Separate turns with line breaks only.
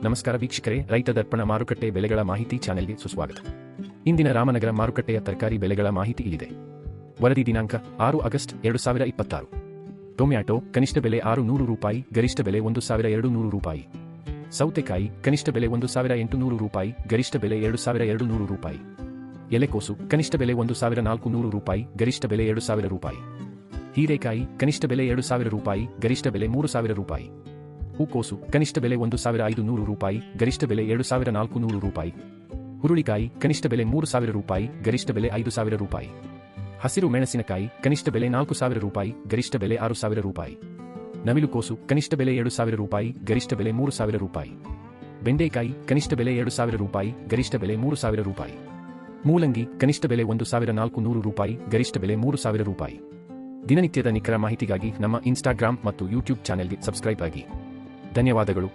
ನಮಸ್ಕಾರ ವೀಕ್ಷಕರೇ, ರೈತ ದರ್ಪಣ ಮಾರುಕಟ್ಟೆ ಬೆಲೆಗಳ ಮಾಹಿತಿ ಚಾನೆಲ್ಗೆ ಸುಸ್ವಾಗತ. ಇಂದಿನ ರಾಮನಗರ ಮಾರುಕಟ್ಟೆಯ ತರಕಾರಿ ಬೆಲೆಗಳ ಮಾಹಿತಿ ಇಲ್ಲಿದೆ. ವರದಿ ದಿನಾಂಕ 6 ಆಗಸ್ಟ್ 2026. ಟೊಮ್ಯಾಟೊ ಕನಿಷ್ಠ ಬೆಲೆ 600 ರೂಪಾಯಿ, ಗರಿಷ್ಠ ಬೆಲೆ 1200 ರೂಪಾಯಿ. ಸೌತೆಕಾಯಿ ಕನಿಷ್ಠ ಬೆಲೆ 1800 ರೂಪಾಯಿ, ಗರಿಷ್ಠ ಬೆಲೆ 2200 ರೂಪಾಯಿ. ಎಲೆಕೋಸು ಕನಿಷ್ಠ ಬೆಲೆ 1400 ರೂಪಾಯಿ, ಗರಿಷ್ಠ ಬೆಲೆ 2000 ರೂಪಾಯಿ. ಹೀರೆಕಾಯಿ ಕನಿಷ್ಠ ಬೆಲೆ 2000 ರೂಪಾಯಿ, ಗರಿಷ್ಠ ಬೆಲೆ 3000 ರೂಪಾಯಿ. ಹೂಕೋಸು ಕನಿಷ್ಠ ಬೆಲೆ 1500 ರೂಪಾಯಿ, ಗರಿಷ್ಠ ಬೆಲೆ 2400 ರೂಪಾಯಿ. ಹುರುಳಿಕಾಯಿ ಕನಿಷ್ಠ ಬೆಲೆ 3000 ರೂಪಾಯಿ, ಗರಿಷ್ಠ ಬೆಲೆ 5000 ರೂಪಾಯಿ. ಹಸಿರು ಮೆಣಸಿನಕಾಯಿ ಕನಿಷ್ಠ ಬೆಲೆ 4000 ರೂಪಾಯಿ, ಗರಿಷ್ಠ ಬೆಲೆ 6000 ರೂಪಾಯಿ. ನವಿಲುಕೋಸು ಕನಿಷ್ಠ ಬೆಲೆ 2000 ರೂಪಾಯಿ, ಗರಿಷ್ಠ ಬೆಲೆ 3000 ರೂಪಾಯಿ. ಬೆಂಡೆಕಾಯಿ ಕನಿಷ್ಠ ಬೆಲೆ 2000 ರೂಪಾಯಿ, ಗರಿಷ್ಠ ಬೆಲೆ 3000 ರೂಪಾಯಿ. ಮೂಲಂಗಿ ಕನಿಷ್ಠ ಬೆಲೆ 1400 ರೂಪಾಯಿ, ಗರಿಷ್ಠ ಬೆಲೆ 3000 ರೂಪಾಯಿ. ದಿನನಿತ್ಯದ ನಿಖರ ಮಾಹಿತಿಗಾಗಿ ನಮ್ಮ ಇನ್ಸ್ಟಾಗ್ರಾಮ್ ಮತ್ತು ಯೂಟ್ಯೂಬ್ ಚಾನೆಲ್ಗೆ ಸಬ್ಸ್ಕ್ರೈಬ್ ಆಗಿ. ಧನ್ಯವಾದಗಳು.